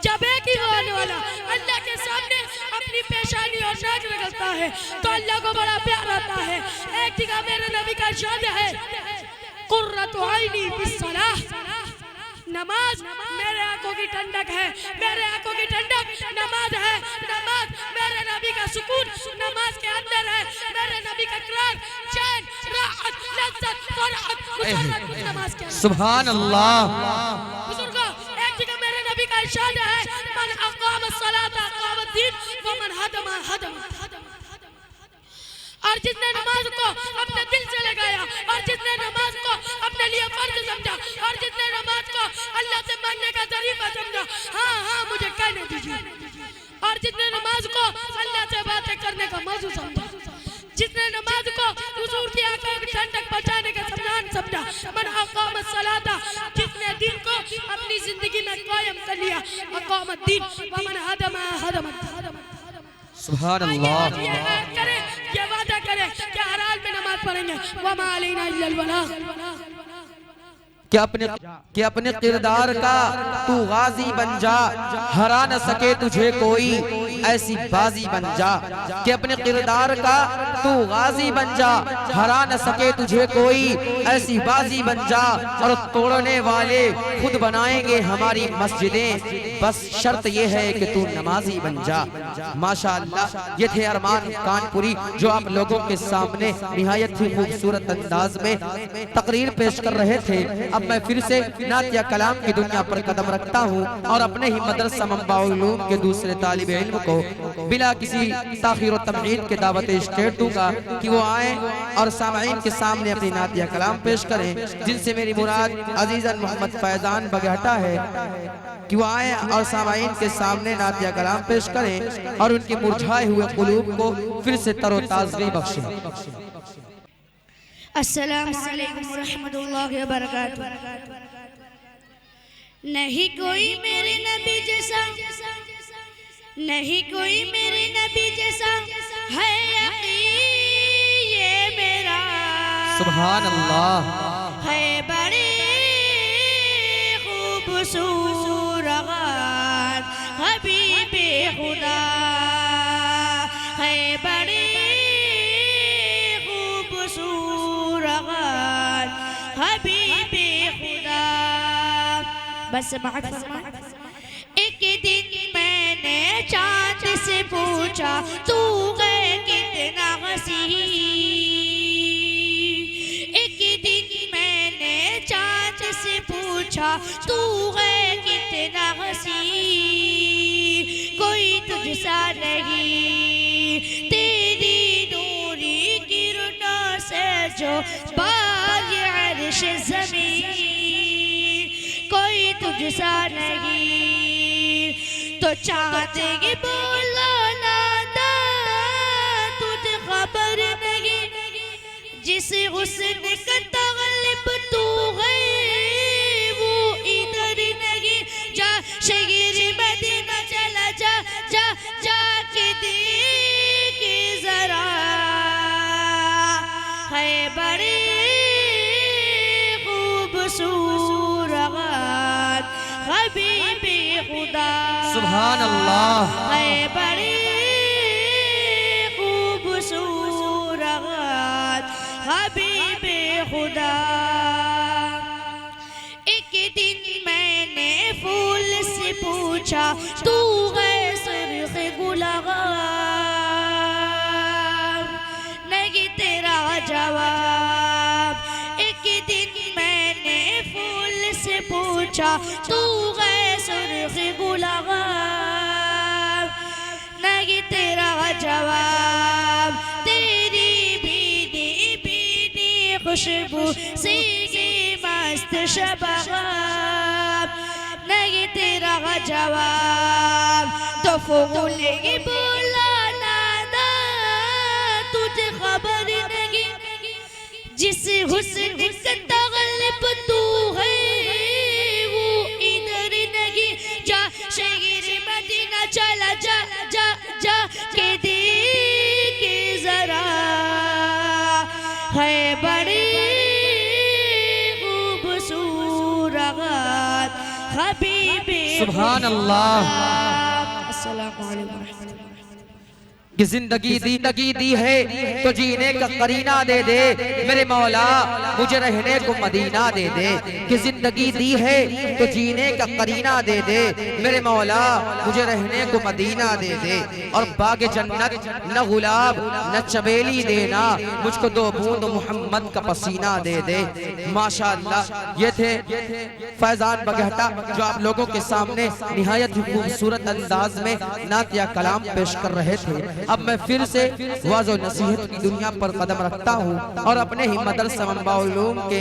[SPEAKER 4] जब एक ही होने वाला अल्लाह के सामने अपनी पेशानी और नाक रगड़ता है तो अल्लाह को बड़ा प्यार आता है। एक जगह मेरे नबी का इरशाद है कुर्रतु ऐनी बिस्सलाह। नमाज मेरे आंखों की ठंडक है, मेरे आंखों की ठंडक नमाज है। नमाज मेरे नबी का सुकून नमाज के अंदर है। मेरे नबी का करार चैन राहत लज्जत फरहत मुसरत नमाज के अंदर।
[SPEAKER 1] सुभान अल्लाह।
[SPEAKER 4] बुजुर्गों एक जगह मेरे नबी का इरशाद है मन अक़ाम अस्सलात अक़ाम अद्दीन व मन हदमा हदमा। और जिसने नमाज को अपने दिल से लगाया और जिसने नमाज को अपने लिए फर्ज समझा और जिसने नमाज को अल्लाह से मांगने का तरीका समझा, हाँ मुझे कहने दीजिए, और जिसने नमाज को अल्लाह से बातें करने का मौजू समझा, जिसने नमाज को हुजूर की आंखों की ठंडक पहुंचाने का सामान समझा, मन अक़ाम अस्सलाता, जिसने दिन को अपनी जिंदगी में कायम कर लिया, अक़ाम अद्दीन व मन हदमा हदमा।
[SPEAKER 1] सुभान अल्लाह।
[SPEAKER 4] ये वादा करे कि हर हाल में नमाज पढ़ेंगे। वमा अलैना इल्लल बलाग।
[SPEAKER 1] कि अपने किरदार का तू गाजी बन जा, हरा न सके तुझे कोई ऐसी बाजी बन जा। कि अपने किरदार का तू गाजी बन जा, हरा न सके तुझे कोई ऐसी बाजी बन जा। और तोड़ने वाले खुद बनाएंगे हमारी मस्जिदें, बस शर्त ये है कि तू नमाजी बन जा। माशाअल्लाह ये थे अरमान कानपुरी जो आप लोगों के सामने निहायत ही खूबसूरत अंदाज में तकरीर पेश कर रहे थे। अब मैं फिर से नातिया कलाम की दुनिया पर कदम रखता हूँ और अपने ही मदरसा मंबाउल उलूम के दूसरे तालिब इल्म को बिना किसी ताखीर और तमहीद के दावत स्टेट दूंगा कि वो आए और सामाईन के सामने अपनी नातिया कलाम पेश करें, जिनसे मेरी मुराद अजीजन मोहम्मद फैजान बगहटा है कि वो आए और सामाईन के सामने नातिया कलाम पेश करें और उनके मुरझाए हुए कुलूब को फिर से तरोताज़गी बख्शें।
[SPEAKER 6] अस्सलामु अलैकुम व रहमतुल्लाहि व बरकातुहू। नहीं कोई मेरे नबी जैसा, नहीं कोई मेरे नबी जैसा है यकीन ये मेरा।
[SPEAKER 1] सुभान अल्लाह।
[SPEAKER 6] है बड़े खूबसूरत हबीबे खुदा, है बड़े हबीबे खुदा। बस बात एक दिन मैं
[SPEAKER 4] मैंने चांद से पूछा तू है कितना हसीन। एक दिन मैंने चांद से पूछा तू है कितना हसीन। कोई तुझसा नहीं तेरी नूरी किरणों से जो बाग़ अर्श ज़मीन। कोई तुझसा नहीं तो चांद ये बोला नादा तुझे खबर नहीं जिस हुस्न का तग़लिब तू है वो इधर नहीं। जा शहर मदीना चला जा जा जा के देख जरा है बड़ी खूबसूरत हबीबे खुदा।
[SPEAKER 1] सुभान अल्लाह।
[SPEAKER 4] है बड़ी खूबसूरत हबीबे खुदा। एक दिन मैंने फूल से पूछा तू है सुर्ख गुलाब। नहीं तेरा जवाब। एक दिन मैंने फूल से पूछा तू है सुर्ख गुलाब। नहीं तेरा जवाब। तेरी भीनी भीनी खुशबू से मस्त शबाब। नहीं तेरा जवाब। तो फूल ही बोला नादा तुझे खबर नहीं जिस हुस्न का तग़लिब तू है वो इधर नहीं। जा शहर मदीना चला जा जा जा के देख जरा है बड़ी खूबसूरत हबीबे
[SPEAKER 1] सुभान अल्लाह।
[SPEAKER 4] अस्सलामु अलैकुम।
[SPEAKER 1] कि जिंदगी दी है तो जीने का करीना दे दे मेरे मौला मुझे रहने को मदीना दे दे। कि जिंदगी दी है तो जीने का करीना दे दे मेरे मौला मुझे रहने को मदीना दे दे। और बाग जन्नत न गुलाब न चमेली देना मुझको दो बूंद मोहम्मद का पसीना दे दे। माशाअल्लाह ये थे फैजान बगहटा जो आप लोगों के सामने निहायत ही खूबसूरत अंदाज में नात या कलाम पेश कर रहे थे। अब मैं फिर से वाज़ और नसीहत की दुनिया पर कदम रखता हूँ और अपने ही मदरसा मंबाउल उलूम के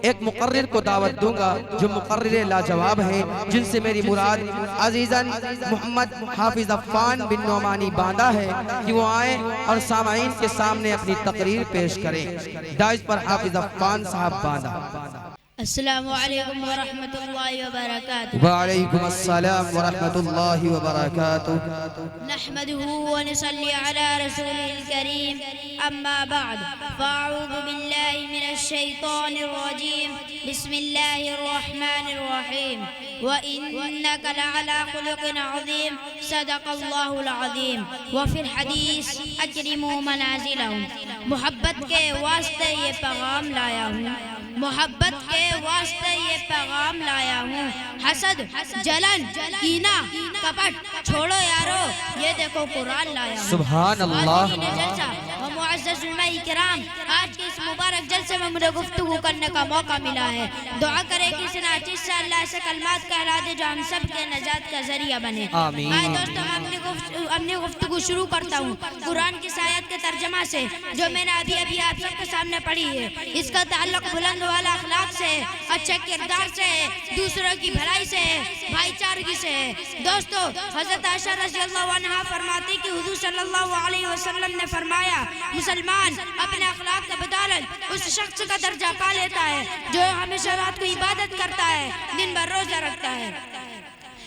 [SPEAKER 1] एक मुकर्रिर को दावत दूंगा जो मुकर्रिर लाजवाब है जिनसे मेरी मुराद अजीजन मोहम्मद हाफिज अफ़ान बिन नोमानी बांदा है कि वो आए और सामाईन के सामने अपनी तकरीर पेश करें। दाइज पर हाफिज अफ़ान साहब बांदा।
[SPEAKER 6] अस्सलामु अलैकुम व रहमतुल्लाहि व बरकातुहू।
[SPEAKER 1] वालेकुम अस्सलाम व रहमतुल्लाहि व बरकातुहू।
[SPEAKER 6] नहमदुहू व नसल्ली अला रसूलिल करीम। अम्मा बाद फ़अऊज़ु बिल्लाहि मिनश शैतानिर रजीम। बिस्मिल्लाहिर रहमानिर रहीम। व इन्नका लअला खुलुक़िन अज़ीम। सदक़ल्लाहुल अज़ीम। व फिल हदीस अकरिमू मनाज़िलहुम। मोहब्बत के वास्ते ये पैगाम लाया हूँ। मोहब्बत के वास्ते ये पैगाम लाया हूँ। हसद जलन कीना कपट छोड़ो यारो ये देखो कुरान लाया हूँ।
[SPEAKER 1] सुभान अल्लाह।
[SPEAKER 6] आज के इस मुबारक जलसे में मुझे गुफ्तगू करने का मौका मिला है। दुआ करें कि इस नाचिज़ से अल्लाह ऐसे कलमात कहला दे जो हम सब के नजात का जरिया बने।
[SPEAKER 1] आमीन।
[SPEAKER 6] आए दोस्तों मैं अपनी गुफ्तगू शुरू करता हूँ कुरान की आयत के तर्जमा से जो मैंने अभी अभी आप सबके सामने पढ़ी है। इसका ताल्लुक बुलंद वाला अखलाक से है, अच्छे किरदार से है, दूसरों की भलाई से है, भाईचारगी से है। दोस्तों हज़रत आयशा रज़ियल्लाहु अन्हा फरमाती कि हुज़ूर सल्लल्लाहु अलैहि वसल्लम ने फरमाया मुसलमान अपने अखलाक के बदौलत उस शख्स का दर्जा पा लेता है जो हमेशा रात को इबादत करता है दिन भर रोजा रखता है।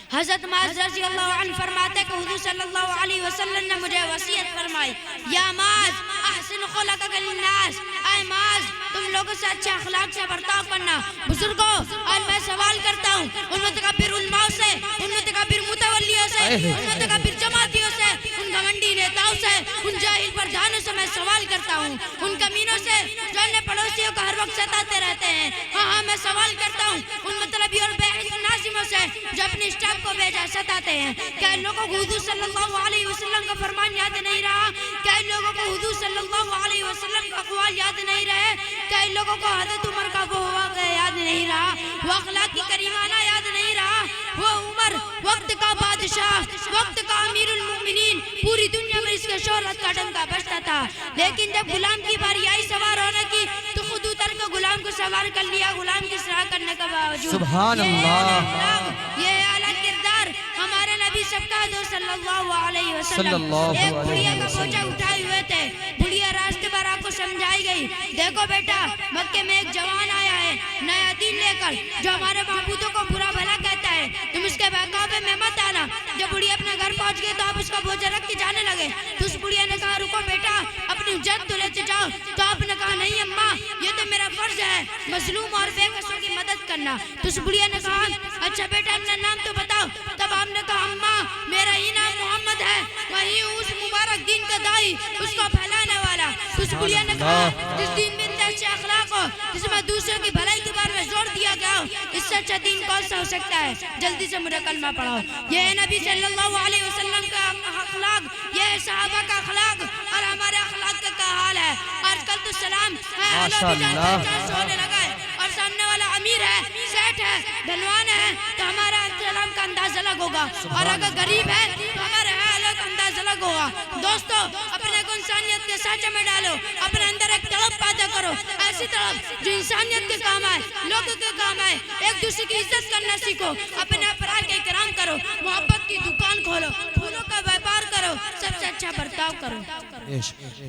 [SPEAKER 6] हज़रत माज़ रज़ियल्लाहु अन्हु फरमाते कि हुज़ूर सल्लल्लाहु अलैहि वसल्लम ने मुझे वसीयत फरमाई या माज़ अहसिन खुलक़क लिन्नास। ऐ माज़ तुम लोगों से अच्छे अखलाक से बर्ताव करना। बुजुर्गों आज मैं सवाल करता हूँ उन मुतकब्बिर उलमाओं से, उन मुतकब्बिर मुतवल्लियों से, उन मुतकब्बिर जमातियों से, उन घमंडी नेताओं से, उन जाहिल प्रधानों से मैं सवाल करता हूँ, उन कमीनों से जो अन्य पड़ोसियों को हर वक्त सताते रहते हैं। हाँ मैं सवाल करता हूँ उन मतलबी और बेइज्जत नाज़िम
[SPEAKER 4] करीमों से जो अपने स्टाफ को बेइज्जत आते हैं। क्या इन लोगों को हुजूर सल्लल्लाहु अलैहि वसल्लम का फरमान याद नहीं रहा? क्या इन लोगों को हुजूर सल्लल्लाहु अलैहि वसल्लम का अक़वाल याद नहीं रहे? क्या इन लोगों को हज़रत उमर का वो वाक़या याद नहीं रहा? वो अखलाक की करीमाना याद नहीं रहा? वो उमर वक्त का बादशाह, वक्त का अमीरुल मोमिनीन, पूरी दुनिया में इसके शोहरत का डंका बजता था। लेकिन जब गुलाम की बारी आई सवार होने की तो खुद उतर के गुलाम को सवार कर लिया, गुलाम की सराह करने के बावजूद।
[SPEAKER 1] सुभान अल्लाह।
[SPEAKER 4] ये आला किरदार हमारे नबी सबका दो सल्लल्लाहु अलैहि वसल्लम एक बुढ़िया का बोझा उठाए हुए थे। बुढ़िया रास्ते पर आपको समझाई गई, देखो बेटा मक्के में एक जवान आया है नया दीन लेकर, जो हमारे महबूदों को बुरा भला कहता है, तुम उसके बहकावे में मत आना। जब बुढ़िया अपने घर पहुंच गई तो आप उसका बोझा रख के जाने लगे तो उस बुढ़िया ने कहा, रुको बेटा अपनी जान तो लेते जाओ। तो आपने कहा, नहीं अम्मा ये तो मेरा फर्ज है मजलूम और बेकसों की मदद करना। तो उस बुढ़िया ने कहा, अच्छा बेटा अपना नाम तो बताओ। तब आपने कहा, अम्मा मेरा ही नाम मोहम्मद है, वही उस मुबारक दीन का दाई, उसको फैलाने वाला। तो उस बुढ़िया ने कहा, जिस दीन में अच्छे अखलाक हो, जिसमें दूसरों की भलाई के बारे में जोर दिया गया हो, इससे अच्छा दीन कौन सा हो सकता है? जल्दी से मुझे कलमा पढ़ाओ। ये है नबी सल्लल्लाहु अलैहि वसल्लम का अखलाक, ये है सहाबा का अखलाक और हमारे अखलाक का हाल है। आजकल तो सलाम होने लगा है और सामने वाला अमीर है, सेठ है, धनवान है तो हमारा सलाम का अंदाज अलग होगा, और अगर गरीब है तो हमारे हालत अंदाज अलग होगा। दोस्तों अपने को इंसानियत के साँचे में डालो, अपने अंदर एक तड़प पैदा करो, ऐसी तड़प जो इंसानियत के काम आए, लोगों के काम आए। एक दूसरे की इज्जत करना सीखो, अपने अपराध के इकराम करो, मोहब्बत की दुकान खोलो, फूलों का व्यापार करो, सबसे अच्छा बर्ताव करो।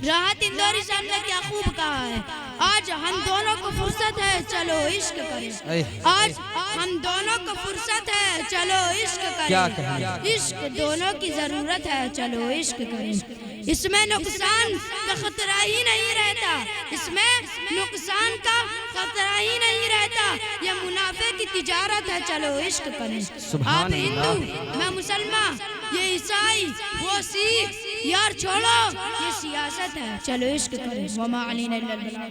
[SPEAKER 4] राहत इंदौरी साहब ने क्या खूब कहा है, आज हम दोनों को फुर्सत है चलो इश्क करें। आज हम दोनों को फुर्सत है चलो इश्क करें, इश्क दोनों की जरूरत है चलो इश्क करें। इसमें नुकसान का खतरा ही नहीं रहता, इसमें नुकसान का खतरा ही नहीं रहता, ये मुनाफे की तिजारत है चलो इश्क करें। आप हिंदू मैं मुसलमान, ये ईसाई वो सिख, यार छोड़ो ये सियासत है चलो इश्क करें। वमा अलैना इल्लल बलाग।